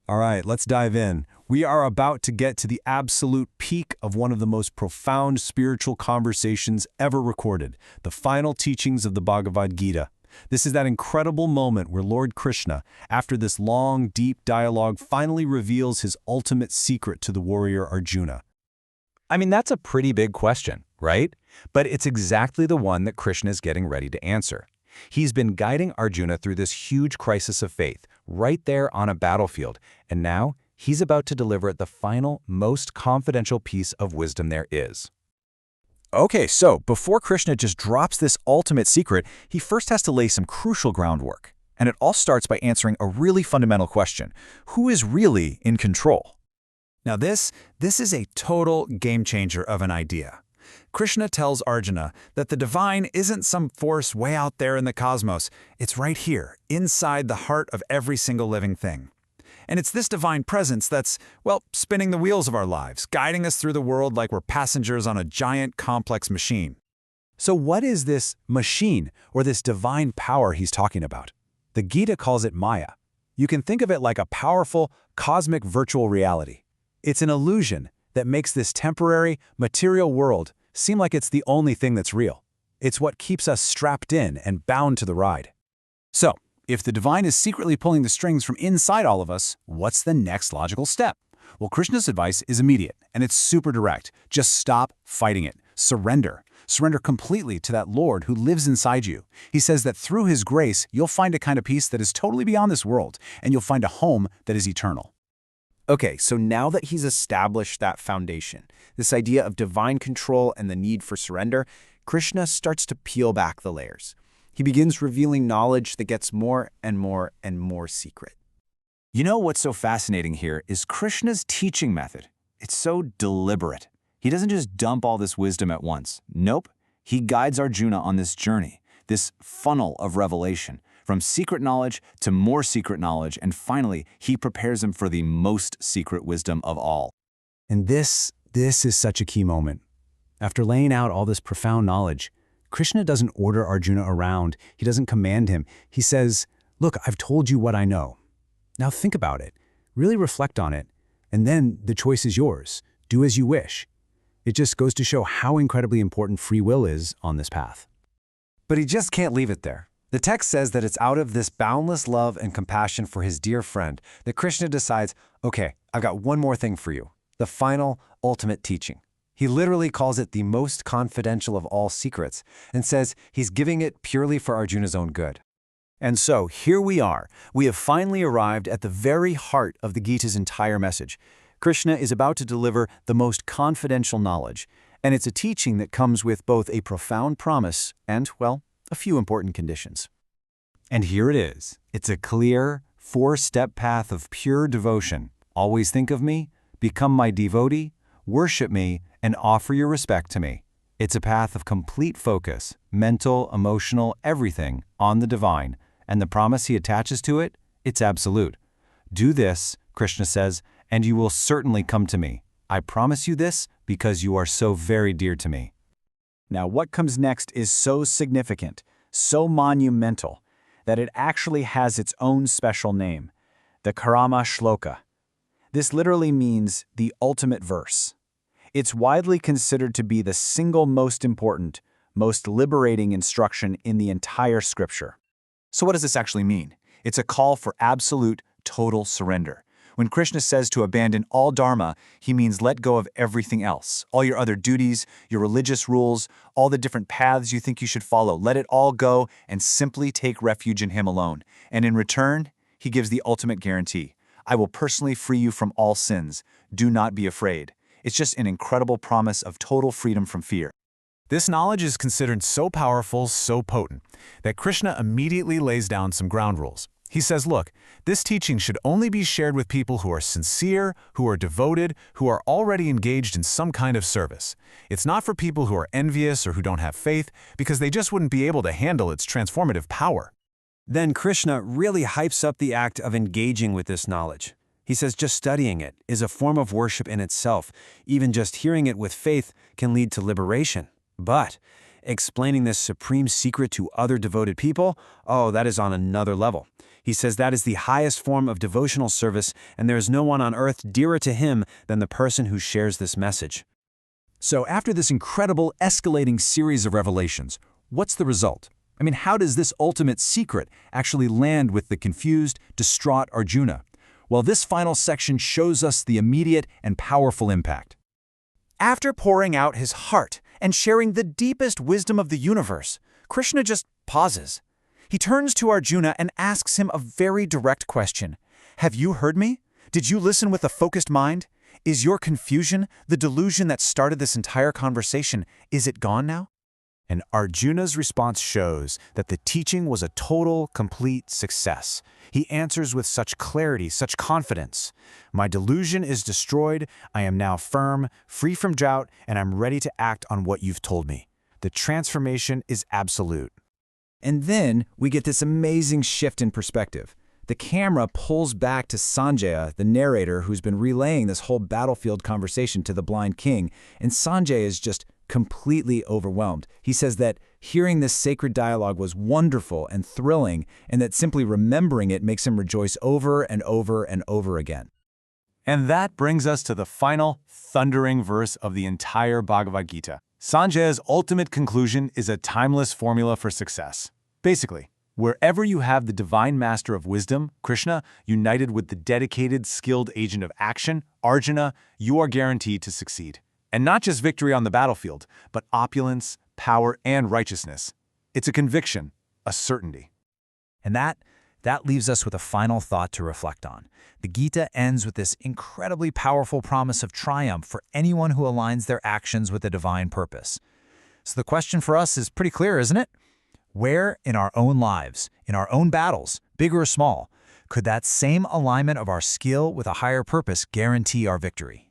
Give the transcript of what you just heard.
All right, let's dive in. We are about to get to the absolute peak of one of the most profound spiritual conversations ever recorded, the final teachings of the Bhagavad Gita. This is that incredible moment where Lord Krishna, after this long, deep dialogue, finally reveals his ultimate secret to the warrior Arjuna. I mean, that's a pretty big question, right? But it's exactly the one that Krishna is getting ready to answer. He's been guiding Arjuna through this huge crisis of faith, right there on a battlefield, and now he's about to deliver the final, most confidential piece of wisdom there is. Okay, so before Krishna just drops this ultimate secret, he first has to lay some crucial groundwork. And it all starts by answering a really fundamental question. Who is really in control? Now this is a total game changer of an idea. Krishna tells Arjuna that the divine isn't some force way out there in the cosmos. It's right here, inside the heart of every single living thing. And it's this divine presence that's, well, spinning the wheels of our lives, guiding us through the world like we're passengers on a giant, complex machine. So what is this machine, or this divine power he's talking about? The Gita calls it Maya. You can think of it like a powerful, cosmic virtual reality. It's an illusion that makes this temporary, material world seem like it's the only thing that's real. It's what keeps us strapped in and bound to the ride. So, if the divine is secretly pulling the strings from inside all of us, what's the next logical step? Well, Krishna's advice is immediate, and it's super direct. Just stop fighting it. Surrender. Surrender completely to that Lord who lives inside you. He says that through his grace, you'll find a kind of peace that is totally beyond this world, and you'll find a home that is eternal. Okay, so now that he's established that foundation, this idea of divine control and the need for surrender, Krishna starts to peel back the layers. He begins revealing knowledge that gets more and more and more secret. You know what's so fascinating here is Krishna's teaching method. It's so deliberate. He doesn't just dump all this wisdom at once. Nope. He guides Arjuna on this journey, this funnel of revelation, from secret knowledge to more secret knowledge, and finally, he prepares him for the most secret wisdom of all. And this is such a key moment. After laying out all this profound knowledge, Krishna doesn't order Arjuna around. He doesn't command him. He says, look, I've told you what I know. Now think about it. Really reflect on it. And then the choice is yours. Do as you wish. It just goes to show how incredibly important free will is on this path. But he just can't leave it there. The text says that it's out of this boundless love and compassion for his dear friend that Krishna decides, okay, I've got one more thing for you, the final, ultimate teaching. He literally calls it the most confidential of all secrets and says he's giving it purely for Arjuna's own good. And so here we are. We have finally arrived at the very heart of the Gita's entire message. Krishna is about to deliver the most confidential knowledge, and it's a teaching that comes with both a profound promise and, well, a few important conditions. And here it is. It's a clear, four-step path of pure devotion. Always think of me, become my devotee, worship me, and offer your respect to me. It's a path of complete focus, mental, emotional, everything, on the divine, and the promise he attaches to it, it's absolute. Do this, Krishna says, and you will certainly come to me. I promise you this because you are so very dear to me. Now, what comes next is so significant, so monumental, that it actually has its own special name, the Karama Shloka. This literally means the ultimate verse. It's widely considered to be the single most important, most liberating instruction in the entire scripture. So what does this actually mean? It's a call for absolute, total surrender. When Krishna says to abandon all dharma, he means let go of everything else, all your other duties, your religious rules, all the different paths you think you should follow. Let it all go and simply take refuge in him alone. And in return, he gives the ultimate guarantee. I will personally free you from all sins. Do not be afraid. It's just an incredible promise of total freedom from fear. This knowledge is considered so powerful, so potent, that Krishna immediately lays down some ground rules. He says, look, this teaching should only be shared with people who are sincere, who are devoted, who are already engaged in some kind of service. It's not for people who are envious or who don't have faith, because they just wouldn't be able to handle its transformative power. Then Krishna really hypes up the act of engaging with this knowledge. He says just studying it is a form of worship in itself. Even just hearing it with faith can lead to liberation. But explaining this supreme secret to other devoted people, oh, that is on another level. He says that is the highest form of devotional service, and there is no one on earth dearer to him than the person who shares this message. So after this incredible escalating series of revelations, what's the result? I mean, how does this ultimate secret actually land with the confused, distraught Arjuna? Well, this final section shows us the immediate and powerful impact. After pouring out his heart and sharing the deepest wisdom of the universe, Krishna just pauses. He turns to Arjuna and asks him a very direct question. Have you heard me? Did you listen with a focused mind? Is your confusion, the delusion that started this entire conversation, is it gone now? And Arjuna's response shows that the teaching was a total, complete success. He answers with such clarity, such confidence. My delusion is destroyed, I am now firm, free from doubt, and I'm ready to act on what you've told me. The transformation is absolute. And then we get this amazing shift in perspective. The camera pulls back to Sanjaya, the narrator who's been relaying this whole battlefield conversation to the blind king, and Sanjay is just completely overwhelmed. He says that hearing this sacred dialogue was wonderful and thrilling, and that simply remembering it makes him rejoice over and over and over again. And that brings us to the final, thundering verse of the entire Bhagavad Gita. Sanjaya's ultimate conclusion is a timeless formula for success. Basically, wherever you have the divine master of wisdom, Krishna, united with the dedicated, skilled agent of action, Arjuna, you are guaranteed to succeed. And not just victory on the battlefield, but opulence, power, and righteousness. It's a conviction, a certainty. And that leaves us with a final thought to reflect on. The Gita ends with this incredibly powerful promise of triumph for anyone who aligns their actions with a divine purpose. So the question for us is pretty clear, isn't it? Where in our own lives, in our own battles, big or small, could that same alignment of our skill with a higher purpose guarantee our victory?